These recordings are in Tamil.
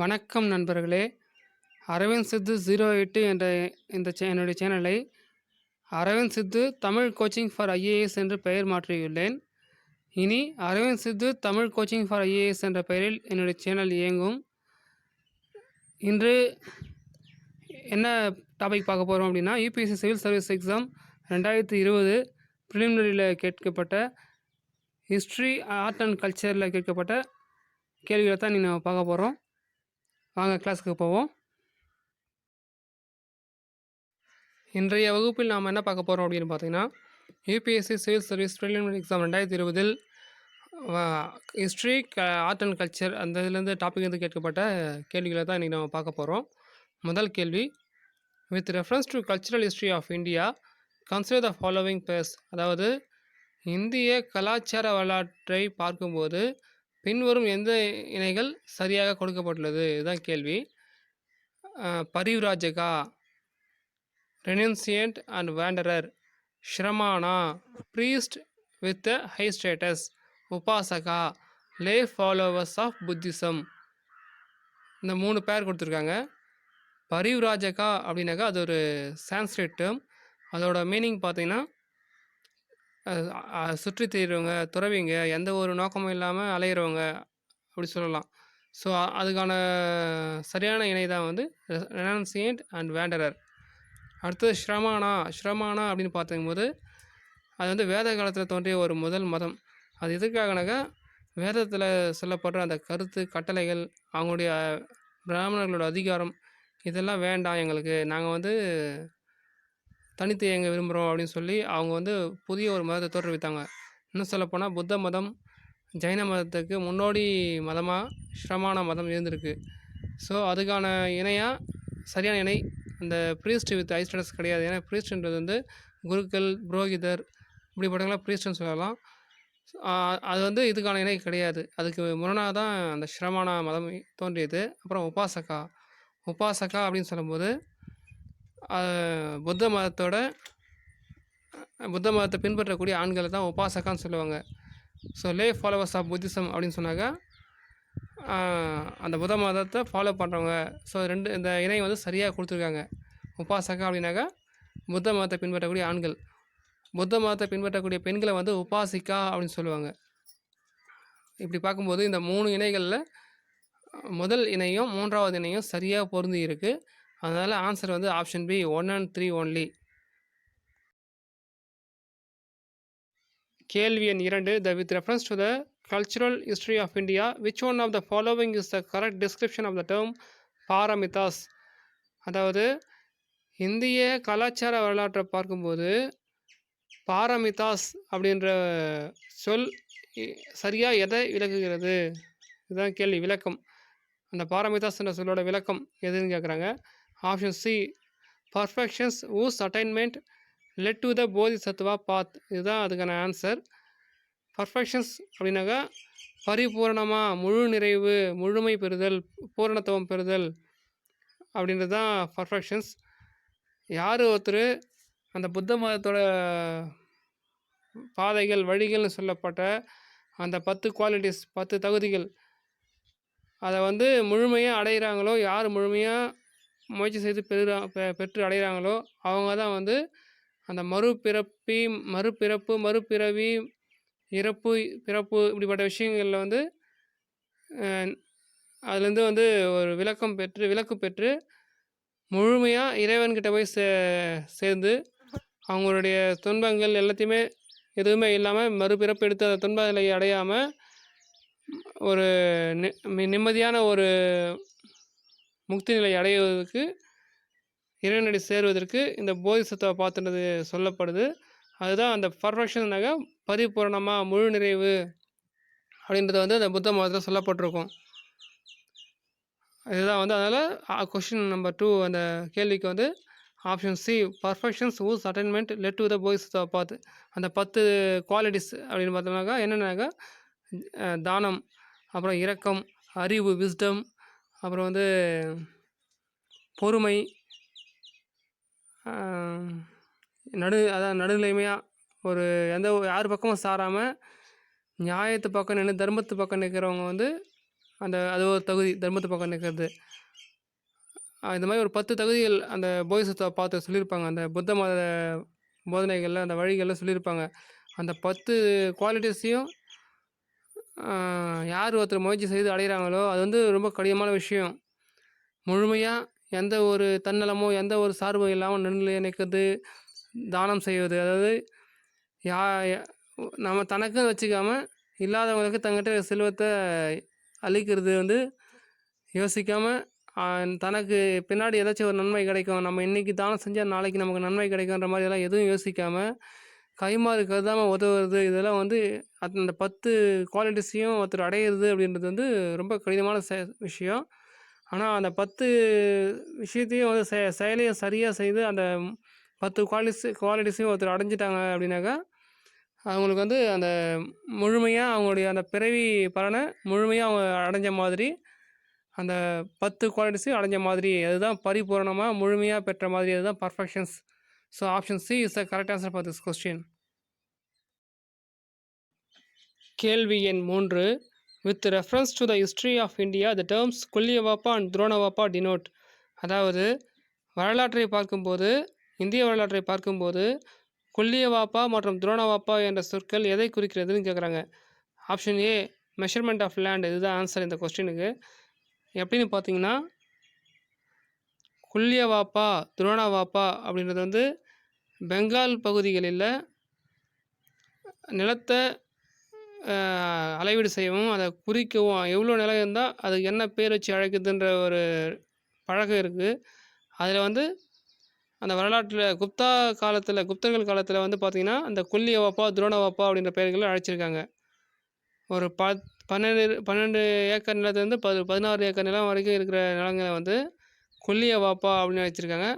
வணக்கம் நண்பர்களே! அரவிந்த் சித்து 08 என்ற என்னுடைய சேனலை அரவிந்த் சித்து தமிழ் கோச்சிங் ஃபார் ஐஏஎஸ் என்று பெயர் மாற்றியுள்ளேன். இனி அரவிந்த் சித்து தமிழ் கோச்சிங் ஃபார் ஐஏஎஸ் என்ற பெயரில் என்னுடைய சேனல் இயங்கும். இன்று என்ன டாபிக் பார்க்க போகிறோம் அப்படின்னா, யுபிஎஸ்சி சிவில் சர்வீஸ் எக்ஸாம் 2020 ப்ரிலிமினரியில் கேட்கப்பட்ட ஹிஸ்ட்ரி, ஆர்ட் அண்ட் கல்ச்சரில் கேட்கப்பட்ட கேள்விகளை தான் இன்றைக்கி நம்ம பார்க்க போகிறோம். வாங்க கிளாஸுக்கு போவோம். இன்றைய வகுப்பில் நாம் என்ன பார்க்க போகிறோம் அப்படின்னு பார்த்தீங்கன்னா, UPSC civil service preliminary exam 2020 history, art and culture அந்த இதுலேருந்து டாபிக் வந்து கேட்கப்பட்ட கேள்விகளை தான் இன்றைக்கி நம்ம பார்க்க போகிறோம். முதல் கேள்வி, with reference to cultural history of India consider the following pairs. அதாவது இந்திய கலாச்சார வரலாற்றை பார்க்கும்போது பின்வரும் எந்த இணைகள் சரியாக கொடுக்கப்பட்டுள்ளது, இதுதான் கேள்வி. Parivrajaka, renunciant and wanderer, shramana, priest with high status, upasaka, lay followers of Buddhism. இந்த 3 பேர் கொடுத்துருக்காங்க. பரிவ்ராஜகா அப்படின்னாக்கா அது ஒரு சான்ஸ்கிரிட் டேர்ம். அதோட மீனிங் பார்த்தீங்கன்னா சுற்றி திரிகிறவங்க, துறவிங்க, எந்த ஒரு நோக்கமும் இல்லாமல் அலையிறவங்க அப்படி சொல்லலாம். ஸோ அதுக்கான சரியான இணை தான் வந்து ரெனன்சியன்ட் அண்ட் வேண்டரர். அடுத்தது ஷ்ரமானா அப்படின்னு பார்த்துக்கும்போது அது வந்து வேத காலத்தில் தோன்றிய ஒரு முதல் மதம். அது எதுக்காகனாக்கா வேதத்தில் சொல்லப்படுற அந்த கருத்து கட்டளைகள், அவங்களுடைய பிராமணர்களோட அதிகாரம் இதெல்லாம் வேண்டாம் எங்களுக்கு, நாங்கள் வந்து தனித்து இயங்க விரும்புகிறோம் அப்படின்னு சொல்லி அவங்க வந்து புதிய ஒரு மதத்தை தோற்றுவித்தாங்க. இன்னும் சொல்லப்போனால் புத்த மதம் ஜைன மதத்துக்கு முன்னோடி மதமாக ஷ்ரமான மதம் இருந்திருக்கு. ஸோ அதுக்கான இணையாக சரியான இணை அந்த ப்ரீஸ்ட் வித் ஹை ஸ்டேட்டஸ் கிடையாது. ஏன்னா ப்ரீஸ்ட்ன்றது வந்து குருக்கள், புரோகிதர் இப்படிப்பட்டவங்களாம் ப்ரீஸ்ட்னு சொல்லலாம். அது வந்து இதுக்கான இணை கிடையாது. அதுக்கு முரணாக தான் அந்த ஷ்ரமான மதம் தோன்றியது. அப்புறம் உபாசகா அப்படின்னு சொல்லும்போது புத்த மதத்தை பின்பற்றக்கூடிய ஆண்களை தான் உபாசகான்னு சொல்லுவாங்க. So lay followers of Buddhism அப்படின்னு சொன்னாக்கா அந்த புத்த மதத்தை ஃபாலோ பண்ணுறவங்க. ஸோ இந்த இணை வந்து சரியாக கொடுத்துருக்காங்க. உபாசகா அப்படின்னாக்கா புத்த மதத்தை பின்பற்றக்கூடிய ஆண்கள், புத்த மதத்தை பின்பற்றக்கூடிய பெண்களை வந்து உபாசிக்கா அப்படின்னு சொல்லுவாங்க. இப்படி பார்க்கும்போது இந்த 3 இணைகளில் முதல் இணையும் 3வது இணையும் சரியாக பொருந்தி இருக்குது. அதனால் ஆன்சர் வந்து ஆப்ஷன் பி 1 and 3 ஒன்லி. கேள்வி எண் 2, with reference to the cultural history of India which one of the following is the correct description of the term paramitas. அதாவது இந்திய கலாச்சார வரலாற்றை பார்க்கும்போது பாரமிதாஸ் அப்படின்ற சொல் சரியாக எதை விளக்குகிறது, இதுதான் கேள்வி. விளக்கம், அந்த பாரமிதாஸ் என்ற சொல்லோட விளக்கம் எதுன்னு கேட்குறாங்க. Option C, perfections whose attainment led to the Bodhisattva path, இதுதான் அதுக்கான ஆன்சர். பர்ஃபெக்ஷன்ஸ் அப்படின்னாக்கா பரிபூர்ணமாக, முழு நிறைவு, முழுமை பெறுதல், பூரணத்துவம் பெறுதல் அப்படின்றது தான் பர்ஃபெக்ஷன்ஸ். யார் ஒருத்தர் அந்த புத்த மதத்தோட பாதைகள், வழிகள்னு சொல்லப்பட்ட அந்த 10 குவாலிட்டிஸ், 10 தகுதிகள் அதை வந்து முழுமையாக அடைகிறாங்களோ, யார் முழுமையாக முயற்சி செய்து பெற்று அடைகிறாங்களோ அவங்க தான் வந்து அந்த மறுபிறப்பு, மறுபிறவி, இறப்பு, பிறப்பு இப்படிப்பட்ட விஷயங்களில் வந்து அதுலேருந்து வந்து ஒரு விலக்கு பெற்று முழுமையாக இறைவன்கிட்ட போய் சேர்ந்து அவங்களுடைய துன்பங்கள் எல்லாத்தையுமே எதுவுமே இல்லாமல் மறுபிறப்பு எடுத்து அந்த துன்ப நிலையை அடையாமல் ஒரு நிம்மதியான ஒரு முக்தி நிலை அடைவதற்கு, இறைவனடி சேருவதற்கு இந்த போதிசத்துவ பாத்துன்றது சொல்லப்படுது. அதுதான் அந்த பர்ஃபெக்ஷன்னாக பரிபூர்ணமாக, முழு நிறைவு அப்படின்றது வந்து அந்த புத்த மதத்தில் சொல்லப்பட்டிருக்கும். இதுதான் வந்து அதனால் கொஷின் நம்பர் 2 அந்த கேள்விக்கு வந்து option C, perfections whose attainment led to the Bodhisattva path. அந்த 10 குவாலிட்டிஸ் அப்படின்னு பார்த்தோம்னாக்கா என்னென்னாக்கா தானம், அப்புறம் இரக்கம், அறிவு, விஸ்டம், அப்புறம் வந்து பொறுமை, அதான் நடுநிலைமையாக ஒரு யார் பக்கமும் சாராமல் நியாயத்து பக்கம் நின்று தர்மத்து பக்கம் நிற்கிறவங்க வந்து அது ஒரு தகுதி தர்மத்து பக்கம் நிற்கிறது. இந்த மாதிரி ஒரு 10 தகுதிகள் அந்த போதிசத்துவ பார்த்து சொல்லியிருப்பாங்க. அந்த புத்த மத போதனைகள்ல, அந்த வழிகள்ல சொல்லியிருப்பாங்க. அந்த 10 குவாலிட்டிஸையும் யார் ஒருத்தர் முயற்சி செய்து அடையிறாங்களோ, அது வந்து ரொம்ப கடினமான விஷயம். முழுமையா எந்த ஒரு தன்னலமோ, எந்த ஒரு சார்பும் இல்லாம நடுநிலையா நிக்கிறது, தானம் செய்வது. அதாவது யா ய நம்ம தனக்குன்னு வச்சுக்காம, இல்லாதவங்களுக்கு தங்கிட்ட செல்வத்த அளிக்கிறது வந்து யோசிக்காம, அ தனக்கு பின்னாடி ஏதாச்சும் ஒரு நன்மை கிடைக்கும். நம்ம இன்னைக்கு தானம் செஞ்சா நாளைக்கு நமக்கு நன்மை கிடைக்குன்ற மாரியெல்லாம் எதுவும் யோசிக்காம, கைமாறு கருதாம உதவுறது, இதெல்லாம் வந்து அந்த 10 குவாலிட்டிஸையும் ஒருத்தர் அடையிறது அப்படின்றது வந்து ரொம்ப கடினமான விஷயம். ஆனா, அந்த 10 விஷயத்தையும் வந்து செயலையும் சரியா செய்து அந்த 10 குவாலிட்டிஸையும் ஒருத்தர் அடைஞ்சுட்டாங்க அப்படின்னாக்கா, அவங்களுக்கு வந்து அந்த முழுமையா அவங்களுடைய அந்த பிறவி பலன முழுமையா அவங்க அடைஞ்ச மாதிரி, அந்த 10 குவாலிட்டிஸையும் அடைஞ்ச மாதிரி, அதுதான் பரிபூரணமா முழுமையா பெற்ற மாதிரி, அதுதான் perfections. So option C is the correct answer for this question. கேள்வி எண் 3. With reference to the history of India the terms kulyavapa and dronavapa denote. அதாவது வரலாற்றை பார்க்கும்போது, இந்திய வரலாற்றை பார்க்கும்போது குல்யவாப்பா மற்றும் துரோணவாப்பா என்ற சொற்கள் எதை குறிக்கிறதுன்னு கேட்குறாங்க. Option A measurement of land, இதுதான் ஆன்சர் இந்த கொஸ்டினுக்கு. எப்படின்னு பார்த்தீங்கன்னா, குல்யவாப்பா துரோணவாப்பா அப்படின்றது வந்து பெங்கால் பகுதிகளில் நிலத்தை அளவீடு செய்யவும், அதை குறிக்கவும், எவ்வளோ நிலம் இருந்தால் அதுக்கு என்ன பேர் வச்சு அழைக்குதுன்ற ஒரு பழக்கம் இருக்குது. அதில் வந்து அந்த வரலாற்றில் குப்தர்கள் காலத்தில் வந்து பார்த்திங்கன்னா, அந்த குல்யவாப்பா துரோணவாப்பா அப்படின்ற பெயர்களை அழைச்சிருக்காங்க. ஒரு 12 ஏக்கர் நிலத்துலேருந்து 16 ஏக்கர் நிலம் வரைக்கும் இருக்கிற நிலங்களை வந்து குல்யவாப்பா அப்படின்னு அழைச்சிருக்காங்க.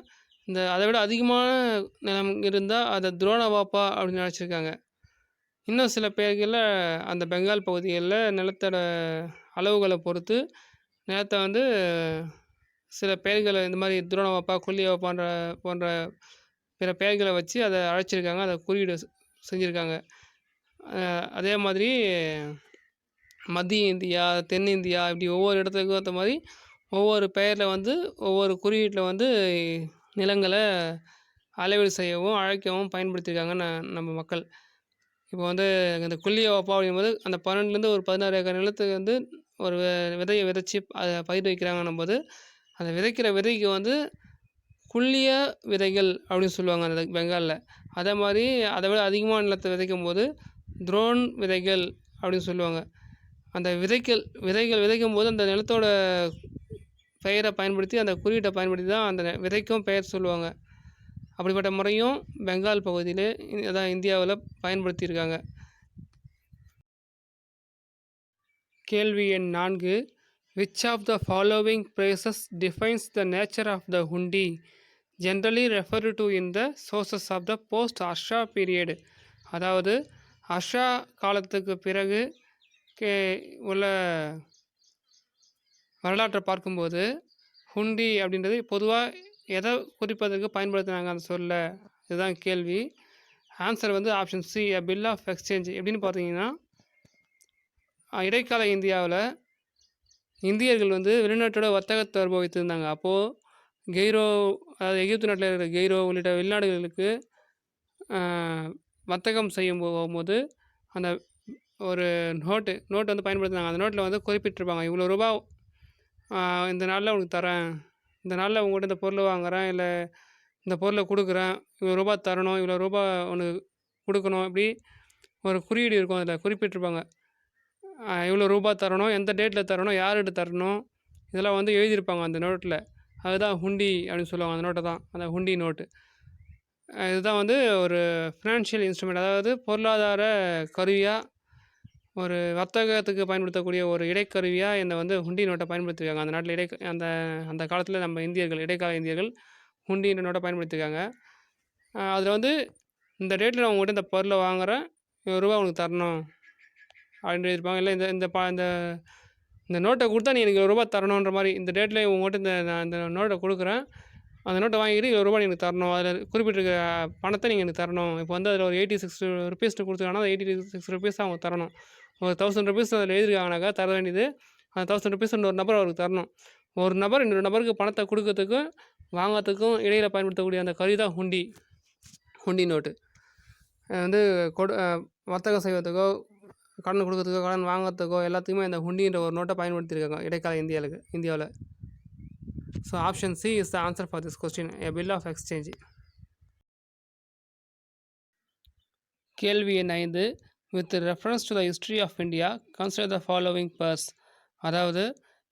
அதை விட அதிகமான நிலம் இருந்தால் அதை துரோணவாப்பா அப்படின்னு அழைச்சிருக்காங்க. இன்னும் சில பெயர்களில் அந்த பெங்கால் பகுதிகளில் நிலத்தோட அளவுகளை பொறுத்து நிலத்தை வந்து சில பெயர்களை இந்த மாதிரி துரோணவாப்பா குல்யவாப்பான்ற போன்ற பிற பெயர்களை வச்சு அதை அழைச்சிருக்காங்க, அதை குறியீடு செஞ்சுருக்காங்க. அதே மாதிரி மத்திய இந்தியா, தென்னிந்தியா இப்படி ஒவ்வொரு இடத்துக்கும் ஏற்ற மாதிரி ஒவ்வொரு பெயரில் வந்து ஒவ்வொரு குறியீட்டில் வந்து நிலங்களை அளவீடு செய்யவும் அழைக்கவும் பயன்படுத்தியிருக்காங்க நம்ம மக்கள். இப்போ வந்து இந்த குல்யவாப்பா அப்படிங்கும்போது அந்த 12லேருந்து ஒரு 16 ஏக்கர் நிலத்துக்கு வந்து ஒரு விதையை விதைச்சி அதை பயிர் வைக்கிறாங்கன்னும் போது, அந்த விதைக்கிற விதைக்கு வந்து குல்லிய விதைகள் அப்படின்னு சொல்லுவாங்க அந்த பெங்காலில். அதே மாதிரி அதை விட அதிகமான நிலத்தை விதைக்கும் போது துரோன் விதைகள் அப்படின்னு சொல்லுவாங்க. அந்த விதைகள் விதைக்கும் போது அந்த நிலத்தோட பெயரை பயன்படுத்தி, அந்த குறியீட்டை பயன்படுத்தி தான் அந்த விதைக்கும் பெயர் சொல்லுவாங்க. அப்படிப்பட்ட முறையும் பெங்கால் பகுதியில் அதான் இந்தியாவில் பயன்படுத்தியிருக்காங்க. கேள்வி எண் 4. Which of the following phrases defines the nature of the hundi generally referred to in the sources of the post Harsha period. அதாவது ஹர்ஷா காலத்துக்கு பிறகு உள்ள வரலாற்றை பார்க்கும்போது ஹுண்டி அப்படின்றது பொதுவாக எதை குறிப்பதற்கு பயன்படுத்தினாங்க அந்த சொல்ல, இதுதான் கேள்வி. ஆன்சர் வந்து option C a bill of exchange. எப்படின்னு பார்த்தீங்கன்னா, இடைக்கால இந்தியாவில் இந்தியர்கள் வந்து வெளிநாட்டோட வர்த்தக தொடர்பு வைத்திருந்தாங்க. அப்போது கெய்ரோ, அதாவது எகிப்து நாட்டில் இருக்கிற கெய்ரோ உள்ளிட்ட வெளிநாடுகளுக்கு வர்த்தகம் செய்யும் போகும்போது அந்த ஒரு நோட்டு வந்து பயன்படுத்தினாங்க. அந்த நோட்டில் வந்து குறிப்பிட்டிருப்பாங்க, இவ்வளோ ரூபா இந்த நாளில் உனக்கு தரேன், இந்த நாளில் உங்கள்கிட்ட இந்த பொருளை வாங்குகிறேன், இல்லை இந்த பொருளை கொடுக்குறேன், இவ்வளோ ரூபா தரணும், இவ்வளோ ரூபா உனக்கு கொடுக்கணும், இப்படி ஒரு குறியீடு இருக்கும். அதில் குறிப்பிட்டிருப்பாங்க, இவ்வளோ ரூபா தரணும், எந்த டேட்டில் தரணும், யார்கிட்ட தரணும், இதெல்லாம் வந்து எழுதியிருப்பாங்க அந்த நோட்டில். அதுதான் ஹுண்டி அப்படின்னு சொல்லுவாங்க. அந்த நோட்டை தான் அந்த ஹுண்டி நோட்டு. இதுதான் வந்து ஒரு ஃபினான்ஷியல் இன்ஸ்ட்ருமெண்ட், அதாவது பொருளாதார கருவியாக, ஒரு வர்த்தகத்துக்கு பயன்படுத்தக்கூடிய ஒரு இடைக்கருவியாக இந்த வந்து ஹுண்டி நோட்டை பயன்படுத்தியிருக்காங்க அந்த நாட்டில். அந்த காலத்தில் நம்ம இடைக்கால இந்தியர்கள் ஹுண்டின்ற நோட்டை பயன்படுத்தியிருக்காங்க. அதில் வந்து இந்த டேட்டில் நான் உங்கள்கிட்ட இந்த பொருளை வாங்குகிறேன், இவ்வளோ ரூபா உனக்கு தரணும் அப்படின்னு எழுதியிருப்பாங்க. இல்லை இந்த நோட்டை கொடுத்தா நீ எனக்கு ரூபா தரணுன்ற மாதிரி, இந்த டேட்டில் உங்கள்கிட்ட இந்த நோட்டை கொடுக்குறேன், அந்த நோட்டை வாங்கிட்டு இவ்வளோ ரூபா எனக்கு தரணும், அதில் குறிப்பிட்டிருக்க பணத்தை நீங்கள் எனக்கு தரணும். இப்போ வந்து அதில் ஒரு 86 ருபீஸ் கொடுத்துருக்காங்கன்னா, அந்த 86 ருபீஸ் அவங்க தரணும். ஒரு 1000 ருபீஸ் அதில் எழுதியிருக்காங்கனாக்கா தர வேண்டியது அந்த ₹1000 இன்னொரு நபர் அவருக்கு தரணும். ஒரு நபர் இன்னொரு நபருக்கு பணத்த குடுக்கறதுக்கும், வாங்கறதுக்கும் இடையில பயன்படுத்தக்கூடிய அந்த கருவி தான் ஹுண்டி. ஹுண்டி நோட்டு. வந்து கொடு வர்த்தகம் செய்வதுக்கோ, கடன் குடுக்கறதுக்கோ, கடன் வாங்கறதுக்கோ எல்லாத்துக்குமே இந்த ஹுண்டின்ற ஒரு நோட்ட பயன்படுத்தியிருக்காங்க இடைக்கால இந்தியாவுல. So option C is the answer for this question. A bill of exchange. கேள்வி எண் 5. With reference to the history of India consider the following pairs. அதாவது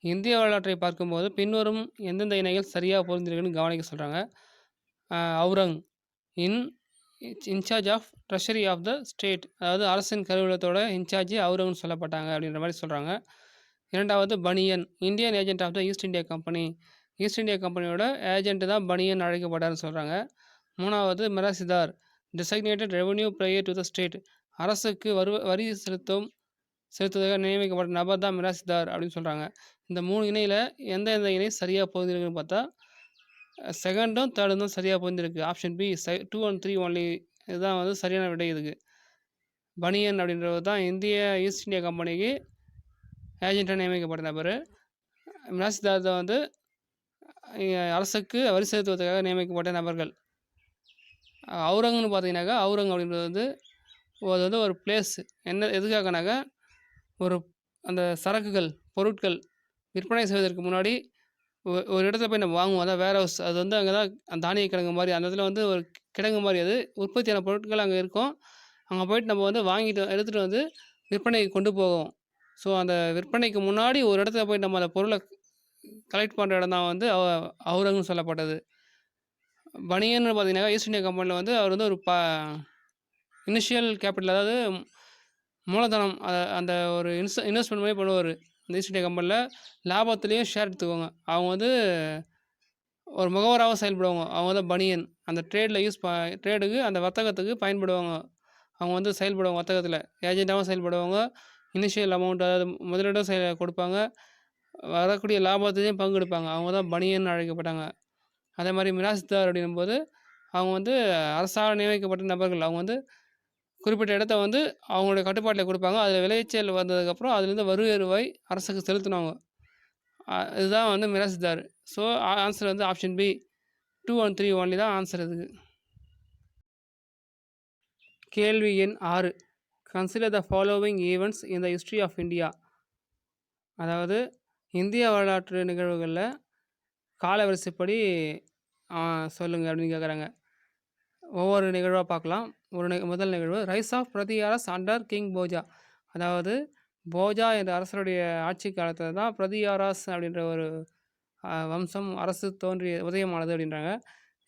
இந்திய வரலாற்றை பார்க்கும்போது பின்வரும் எந்தெந்த இணைகள் சரியாக பொருந்திருக்குன்னு கவனிக்க சொல்கிறாங்க. Aurang in in charge of treasury of the state, அதாவது அரசின் கருவூலத்தோட இன்சார்ஜ் அவுரங்னு சொல்லப்பட்டாங்க அப்படின்ற மாதிரி சொல்கிறாங்க. இரண்டாவது banian, Indian agent of the East India company, East India கம்பெனியோட ஏஜென்ட் தான் பனியன் அழைக்கப்பட்டார்னு சொல்கிறாங்க. மூணாவது mirasidar, designated revenue payer to the state, அரசுக்கு வரி செலுத்துவதாக நியமிக்கப்பட்ட நபர் தான் மிராசிதார் அப்படின்னு சொல்கிறாங்க. இந்த 3 இணையில் எந்த இணை சரியாக பொருந்திருக்குன்னு பார்த்தா செகண்டும் தேர்டும் தான் சரியாக பொருந்திருக்கு. ஆப்ஷன் பி 2 and 3 ஒன்லி, இதுதான் வந்து சரியான விடை. இதுக்கு பனியன் அப்படின்றவர் தான் இந்திய ஈஸ்ட் இந்தியா கம்பெனிக்கு ஏஜென்ட்டாக நியமிக்கப்பட்ட நபர். மிராசிதார் தான் வந்து அரசுக்கு வரி செலுத்துவதற்காக நியமிக்கப்பட்ட நபர்கள். அவுரங்னு பார்த்தீங்கன்னாக்கா, அவுரங் அப்படின்றது வந்து அது வந்து ஒரு பிளேஸ். எதுக்காகனாக்கா, ஒரு அந்த சரக்குகள், பொருட்கள் விற்பனை செய்வதற்கு முன்னாடி ஒரு இடத்துல போய் நம்ம வாங்குவோம். அதான் வேர் ஹவுஸ். அது வந்து அங்கே தான் தானிய கிடங்கு மாதிரி, அந்த இடத்துல வந்து ஒரு கிடங்கு மாதிரி அது. உற்பத்தியான பொருட்கள் அங்கே இருக்கும். அங்கே போயிட்டு நம்ம வந்து எடுத்துகிட்டு வந்து விற்பனைக்கு கொண்டு போவோம். ஸோ அந்த விற்பனைக்கு முன்னாடி ஒரு இடத்துல போய் நம்ம அந்த பொருளை கலெக்ட் பண்ணுற இடம் தான் வந்து அவுரங்னு சொல்லப்பட்டது. பனியன்னு பார்த்தீங்கன்னா, ஈஸ்ட் இந்தியா கம்பெனியில் வந்து அவர் வந்து ஒரு இனிஷியல் கேபிட்டல், அதாவது மூலதனம், அந்த ஒரு இன்வெஸ்ட்மெண்ட் மாதிரி பண்ணுவார். இந்த ஈஸ்ட் இந்தியா கம்பெனியில் லாபத்துலேயும் ஷேர் எடுத்துக்குவாங்க. அவங்க வந்து ஒரு முகவராகவும் செயல்படுவாங்க. அவங்க தான் பனியன். அந்த ட்ரேடுக்கு, அந்த வர்த்தகத்துக்கு பயன்படுவாங்க. அவங்க வந்து செயல்படுவாங்க வர்த்தகத்தில். ஏஜென்ட்டாகவும் செயல்படுவாங்க. இனிஷியல் அமௌண்ட், அதாவது முதலீடும் கொடுப்பாங்க. வரக்கூடிய லாபத்தையும் பங்கெடுப்பாங்க. அவங்க தான் பனியன் அழைக்கப்பட்டாங்க. அதே மாதிரி மிராசிதார் அப்படிங்கும்போது அவங்க வந்து அரசால் நியமிக்கப்பட்ட நபர்கள். அவங்க வந்து குறிப்பிட்ட இடத்த வந்து அவங்களுடைய கட்டுப்பாட்டில் கொடுப்பாங்க. அதில் விளைச்சல் வந்ததுக்கப்புறம் அதுலேருந்து வருவாய் அரசுக்கு செலுத்தினவங்க. இதுதான் வந்து மிராசிதார். ஸோ ஆன்சர் வந்து ஆப்ஷன் பி 2 and 3 ஒன்லி தான் ஆன்சர் இதுக்கு. கேள்வி எண் 6. Consider the following events in the history of India. அதாவது இந்திய வரலாற்று நிகழ்வுகளில் காலவரிசைப்படி சொல்லுங்கள் அப்படின்னு கேட்குறாங்க. ஒவ்வொரு நிகழ்வாக பார்க்கலாம். முதல் நிகழ்வு rise of Pratiharas under king Bhoja. அதாவது போஜா என்ற அரசருடைய ஆட்சி காலத்தில் தான் பிரதியாராஸ் அப்படின்ற ஒரு வம்சம் அரசு உதயமானது அப்படின்றாங்க.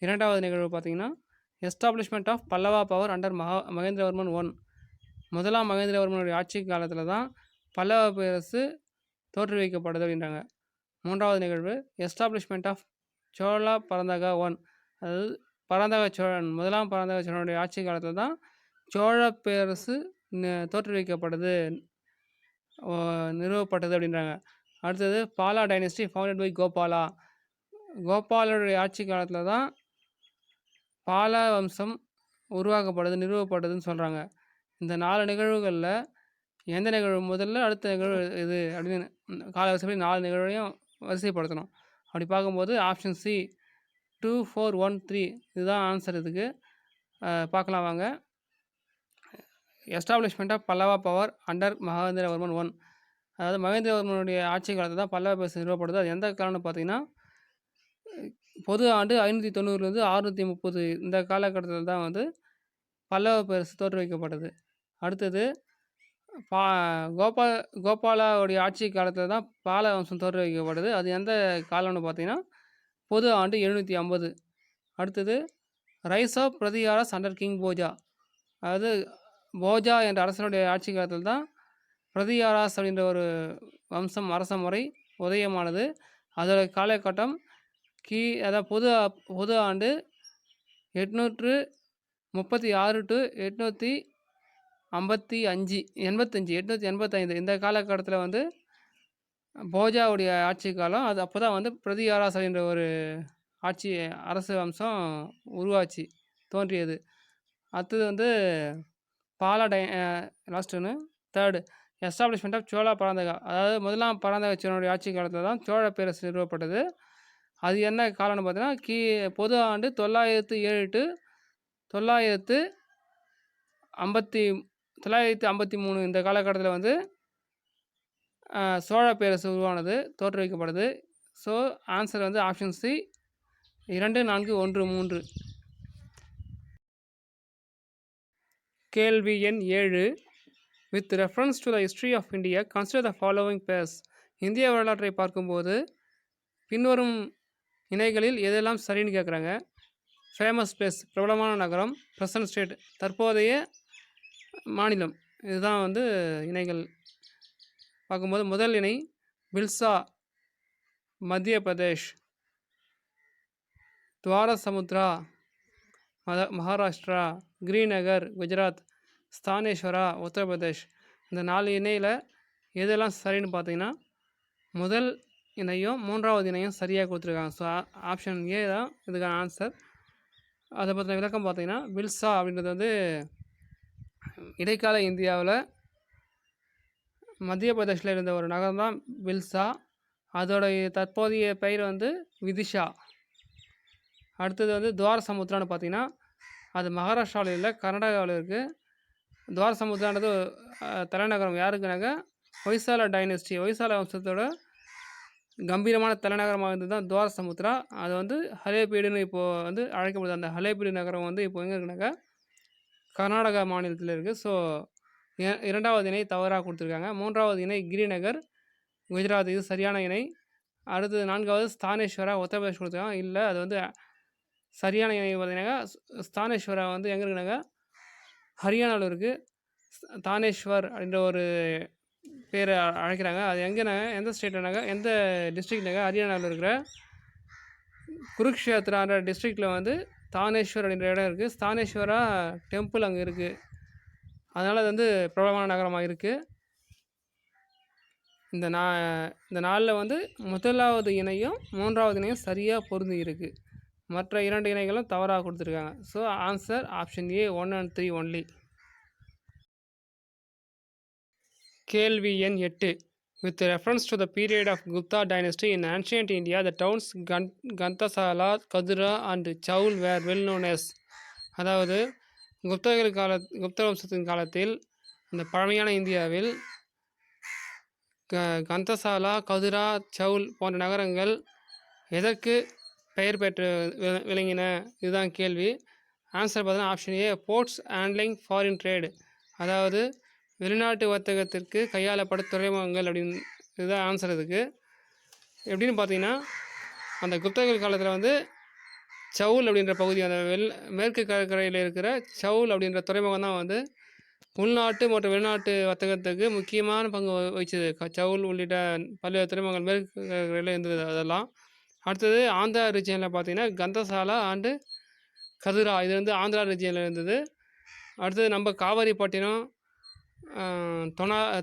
இரண்டாவது நிகழ்வு பார்த்திங்கன்னா establishment of Pallava power under Mahendravarman 1. முதலாம் மகேந்திரவர்மனுடைய ஆட்சி காலத்தில் தான் பல்லவ பேரரசு தோற்றுவிக்கப்பட்டது அப்படின்றாங்க. மூன்றாவது நிகழ்வு எஸ்டாப்ளிஷ்மெண்ட் ஆஃப் சோழா பரந்தகா 1. அதாவது பராந்தக சோழன், முதலாம் பராந்தக சோழனுடைய ஆட்சி காலத்தில் தான் சோழ பேரரசு தோற்றுவிக்கப்பட்டது, நிறுவப்பட்டது அப்படின்றாங்க. அடுத்தது Pala dynasty founded by Gopala. கோபாலனுடைய ஆட்சி காலத்தில் தான் பாலா வம்சம் நிறுவப்பட்டதுன்னு சொல்கிறாங்க. இந்த 4 நிகழ்வுகளில் எந்த நிகழ்வு முதல்ல, அடுத்த நிகழ்வு இது அப்படின்னு காலவரிசைப்படி 4 நிகழ்வையும் வரிசைப்படுத்தணும். அப்படி பார்க்கும்போது ஆப்ஷன் சி 2, 4, 1, 3 இதுதான் ஆன்சர். இதுக்கு பார்க்கலாம் வாங்க. Establishment of Pallava power under Mahendravarman 1. அதாவது மகேந்திரவர்மனுடைய ஆட்சி காலத்தில் தான் பல்லவ பேரரசு நிறுவப்படுது. அது எந்த காலம்னு பார்த்தீங்கன்னா, பொது ஆண்டு 590 630 இந்த காலகட்டத்தில் தான் வந்து பல்லவ பேரரசு தோற்றுவிக்கப்பட்டது. அடுத்தது கோபாலாவுடைய ஆட்சி காலத்தில் தான் பால வம்சம் தோற்றுவிக்கப்பட்டது. அது எந்த காலம்னு பார்த்தீங்கன்னா, பொது ஆண்டு 750. அடுத்தது rise of Pratiharas under king Bhoja. அதாவது போஜா என்ற அரசனுடைய ஆட்சி காலத்தில் தான் பிரதியாராஸ் அப்படின்ற ஒரு வம்சம், அரச முறை உதயமானது. அதோட காலகட்டம் அதாவது பொது ஆண்டு 836 to 885 இந்த காலகட்டத்தில் வந்து போஜாவுடைய ஆட்சி காலம். அது அப்போ தான் வந்து பிரதியாராஸ் அப்படின்ற ஒரு அரசு வம்சம் தோன்றியது. அடுத்தது வந்து பாலா லாஸ்ட் ஒன்று தேர்டு எஸ்டாப்ளிஷ்மெண்ட் ஆஃப் சோழா பராந்தகா. அதாவது முதலாம் பராந்தக சோழனுடைய ஆட்சி காலத்தில் தான் சோழ பேரரசு நிறுவப்பட்டது. அது என்ன காலம்னு பார்த்தீங்கன்னா, பொது ஆண்டு 907 டு 950 953 இந்த காலகட்டத்தில் வந்து சோழ பேரரசு உருவானது, தோற்றுவிக்கப்படுது. ஸோ ஆன்சர் வந்து ஆப்ஷன் சி 2, 4, 1, 3. கேள்வி எண் 7. With reference to the history of India consider the following pairs. இந்திய வரலாற்றை பார்க்கும்போது பின்வரும் இணைகளில் எதெல்லாம் சரின்னு கேட்குறாங்க. ஃபேமஸ் பிளேஸ் பிரபலமான நகரம், ப்ரெசன்ட் ஸ்டேட் தற்போதைய மாநிலம், இதுதான் வந்து இணைகள். பார்க்கும்போது முதல் இணை பில்சா மத்திய பிரதேஷ், துவாரசமுத்ரா மகாராஷ்டிரா, கிரீநகர் குஜராத், ஸ்தானேஸ்வரா உத்தரப்பிரதேஷ். இந்த 4 இணையில் எதெல்லாம் சரின்னு பார்த்தீங்கன்னா முதல் இணையும் 3வது இணையும் சரியாக கொடுத்துருக்காங்க. ஸோ ஆப்ஷன் ஏ தான் இதுக்கான ஆன்சர். அதை பற்றின விளக்கம் பார்த்தீங்கன்னா பில்சா அப்படின்றது வந்து இடைக்கால இந்தியாவில் மத்திய பிரதேஷில் இருந்த ஒரு நகரம் தான் பில்சா. அதோடைய தற்போதைய பெயர் வந்து விதிஷா. அடுத்தது வந்து துவாரசமுத்ரான்னு பார்த்தீங்கன்னா அது மகாராஷ்டிராவில் இல்லை, கர்நாடகாவில் இருக்குது. துவாரசமுத்ரான்றது தலைநகரம் யாருக்குனாக்க ஹொய்சாலா டைனஸ்டி, ஹொய்சாலா வம்சத்தோட கம்பீரமான தலைநகரமாக இருந்தது தான் துவாரசமுத்ரா. அது வந்து ஹலேபீடுன்னு இப்போது வந்து அழைக்கப்படுது. அந்த ஹலேபீடு நகரம் வந்து இப்போ எங்கே இருக்குனாக்கா கர்நாடகா மாநிலத்தில் இருக்குது. ஸோ 2வது இணை தவறாக கொடுத்துருக்காங்க. 3வது இணை கிரிநகர் குஜராத், இது சரியான இணை. அடுத்தது 4வது ஸ்தானேஸ்வரா உத்தரப்பிரதேஷ் கொடுத்துருக்காங்க. இல்லை, அது வந்து சரியான இணை பார்த்தீங்கன்னாக்கா ஸ்தானேஸ்வரா வந்து எங்கே இருக்குனாக்கா ஹரியானாவில் இருக்குது. தானேஸ்வர் அப்படின்ற ஒரு பேரை அழைக்கிறாங்க. அது எங்கேனாங்க எந்த ஸ்டேட்னாக்கா எந்த டிஸ்ட்ரிக்ட்னாக்கா ஹரியானாவில் இருக்கிற குருக்ஷேத்ரான்ற டிஸ்ட்ரிக்டில் வந்து தானேஸ்வர் அப்படின்ற இடம் இருக்குது. ஸ்தானேஸ்வரா டெம்பிள் அங்கே இருக்குது. அதனால் அது வந்து பிரபலமான நகரமாக இருக்குது. இந்த நாளில் வந்து முதலாவது இணையும் 3வது இணையும் சரியாக பொருந்தி இருக்குது. மற்ற 2 இணைகளும் தவறாக கொடுத்துருக்காங்க. So answer option A 1 and 3 only. கேள்வி எண் 8. With reference to the period of Gupta dynasty in ancient India the towns Ghantasala, Kadura and Chaul were well known as. அதாவது குப்த வம்சத்தின் காலத்தில் இந்த பழமையான இந்தியாவில் கந்தசாலா, கதுரா, சவுல் போன்ற நகரங்கள் எதற்கு பெயர் பெற்று விளங்கின, இதுதான் கேள்வி. ஆன்சர் பார்த்தீங்கன்னா option A ports handling foreign trade. அதாவது வெளிநாட்டு வர்த்தகத்திற்கு கையாளப்பட்ட துறைமுகங்கள் அப்படின்னு, இதுதான் ஆன்சர் இதுக்கு. எப்படின்னு பார்த்தீங்கன்னா அந்த குப்தர்கள் காலத்தில் வந்து சவுல் அப்படின்ற பகுதி, அந்த மேற்கு கடற்கரையில் இருக்கிற சவுல் அப்படின்ற துறைமுகம் தான் வந்து உள்நாட்டு மற்றும் வெளிநாட்டு வர்த்தகத்துக்கு முக்கியமான பங்கு வகிச்சது. சவுல் உள்ளிட்ட பல்வேறு துறைமுகங்கள் மேற்கு கடற்கரையில் இருந்தது. அதெல்லாம் அடுத்தது ஆந்திரா ரீஜியனில் பார்த்தீங்கன்னா கந்தசாலா அண்டு கதுரா, இது வந்து ஆந்திரா ரீஜியனில் இருந்தது. அடுத்தது நம்ம காவிரிப்பட்டினம்,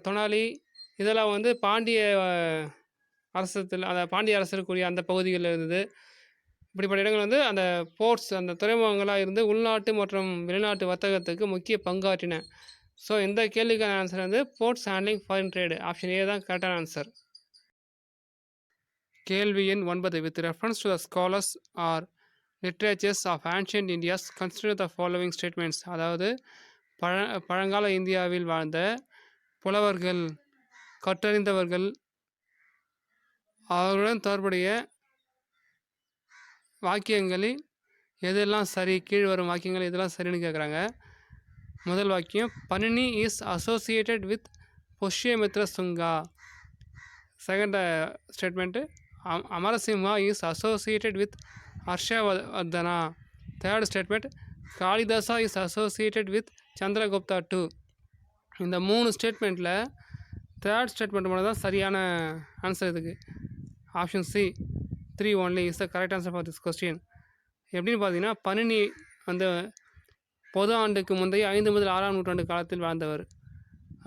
தொனாலி, இதெல்லாம் வந்து பாண்டிய அரசத்தில், அந்த பாண்டிய அரசருக்குரிய அந்த பகுதிகளில் இருந்தது. இப்படிப்பட்ட இடங்கள் வந்து அந்த போர்ட்ஸ், அந்த துறைமுகங்களாக இருந்து உள்நாட்டு மற்றும் வெளிநாட்டு வர்த்தகத்துக்கு முக்கிய பங்காற்றின. ஸோ இந்த கேள்விக்கான ஆன்சர் வந்து ports handling foreign trade, option A தான் கரெக்டான ஆன்சர். கேள்வி எண் 9. With reference to the scholars or literatures of ancient India's consider the following statements. அதாவது பழங்கால இந்தியாவில் வாழ்ந்த புலவர்கள், கற்றறிந்தவர்கள், அவர்களுடன் தொடர்புடைய வாக்கியங்களில் எதெல்லாம் சரி, கீழ்வரும் வாக்கியங்கள் எதெல்லாம் சரின்னு கேட்குறாங்க. முதல் வாக்கியம் Panini is associated with Pushyamitra Sunga. Second statement Amarasimha is associated with Harshavardhana. Third statement Kalidasa is associated with Chandragupta two. இந்த 3 ஸ்டேட்மெண்ட்டில் தேர்ட் ஸ்டேட்மெண்ட் மட்டும் தான் சரியான ஆன்சர் இதுக்கு. Option C 3 only is the correct answer for this question. எப்படின்னு பார்த்தீங்கன்னா பனினி வந்து பொது ஆண்டுக்கு முந்தைய 5 முதல் 6ஆம் நூற்றாண்டு காலத்தில் வாழ்ந்தவர்.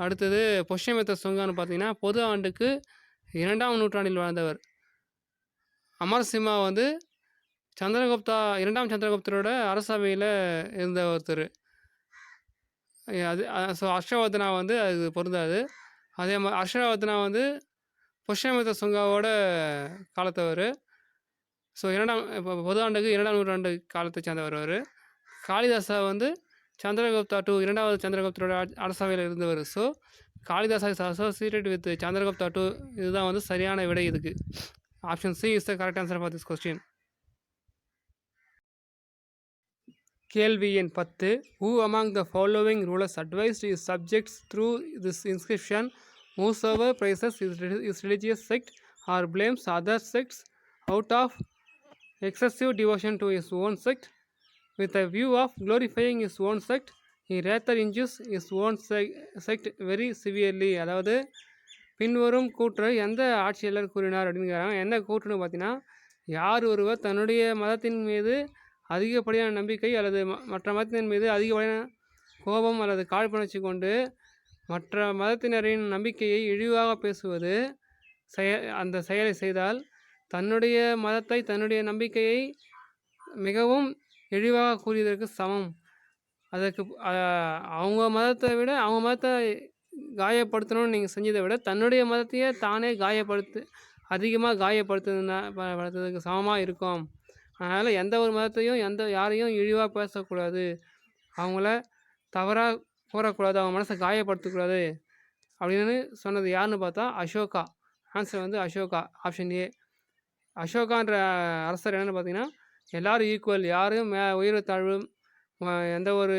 அடுத்தது புஷ்யமித்ர சுங்கான்னு பார்த்தீங்கன்னா பொது ஆண்டுக்கு 2ஆம் நூற்றாண்டில் வாழ்ந்தவர். அமரசிம்மா வந்து 2ஆம் சந்திரகுப்தரோட அரசவையில் இருந்த ஒருத்தர். அது ஸோ ஹர்ஷவர்தனா வந்து அது பொருந்தாது. அதே மாதிரி ஹர்ஷவர்தனா வந்து புஷ்யமித்ர சுங்காவோட காலத்தவர். ஸோ இப்போ பொது ஆண்டுக்கு 2ஆம் நூற்றாண்டு காலத்தை சேர்ந்தவர் அவர். காளிதாசா வந்து சந்திரகுப்தா 2 2வது சந்திரகுப்தரோட அரசவையில் இருந்தவர். So Kalidasa is associated with Chandragupta 2. இதுதான் வந்து சரியான விடை இதுக்கு. Option C is the correct answer for this question. கேள்வி எண் 10. Who among the following rulers advised his subjects through this inscription? Whosoever praises his religious sect or blames other sects out of excessive devotion to his own sect with a view of glorifying his own sect, he rather injures his own sect very severely. அதாவது பின்வரும் கூற்றை எந்த ஆட்சியாளர் கூறினார் அப்படின்னு கேட்குறாங்க. என்ன கூற்றுன்னு பார்த்தீங்கன்னா, யார் ஒருவர் தன்னுடைய மதத்தின் மீது அதிகப்படியான நம்பிக்கை அல்லது மற்ற மதத்தின் மீது அதிகப்படியான கோபம் அல்லது காழ்ப்புணர்ச்சி கொண்டு மற்ற மதத்தினரின் நம்பிக்கையை இழிவாக பேசுவது அந்த செயலை செய்தால் தன்னுடைய மதத்தை தன்னுடைய நம்பிக்கையை மிகவும் இழிவாக கூறியதற்கு சமம். அதற்கு அவங்க மதத்தை விட அவங்க மதத்தை காயப்படுத்தணும்னு நீங்கள் செஞ்சதை விட தன்னுடைய மதத்தையே தானே அதிகமாக காயப்படுத்துறதுக்கு சமமாக இருக்கும். அதனால் எந்த ஒரு மதத்தையும் யாரையும் இழிவாக பேசக்கூடாது, அவங்கள தவறாக கூறக்கூடாது, அவங்க மனசை காயப்படுத்தக்கூடாது அப்படின்னு சொன்னது யாருன்னு பார்த்தா அசோகா. ஆன்சர் வந்து அசோகா, ஆப்ஷன் ஏ. அசோகான்ற அரசர் என்னென்னு பார்த்தீங்கன்னா, எல்லோரும் ஈக்குவல், யாரும் உயர்வு தாழ்வு எந்த ஒரு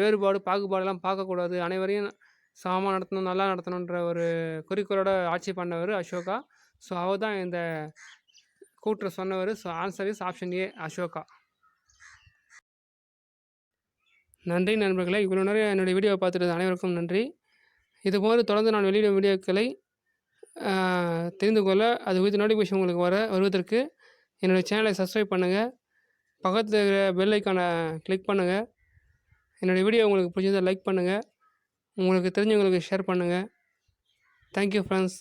வேறுபாடு பாகுபாடெல்லாம் பார்க்கக்கூடாது, அனைவரையும் சமமாக நடத்தணும், நல்லா நடத்தணுன்ற ஒரு குறிக்கோளோட ஆட்சி பண்ணவர் அசோகா. ஸோ அவர் தான் இந்த கூற்று சொன்னவர். So answer is option A, Ashoka. நன்றி நண்பர்களே. இவ்வளோ நேரம் என்னுடைய வீடியோவை பார்த்துட்டு அனைவருக்கும் நன்றி. இதுபோன்று தொடர்ந்து நான் வெளியிடும் வீடியோக்களை தெரிந்து கொள்ள, அது குறித்து நோட்டிஃபிகேஷன் உங்களுக்கு வருவதற்கு என்னுடைய சேனலை சப்ஸ்கிரைப் பண்ணுங்கள், பக்கத்தில் இருக்கிற பெல் ஐக்கானை கிளிக் பண்ணுங்கள். என்னுடைய வீடியோ உங்களுக்கு பிடிச்சதை லைக் பண்ணுங்கள், உங்களுக்கு தெரிஞ்சவங்களுக்கு ஷேர் பண்ணுங்கள். Thank you friends.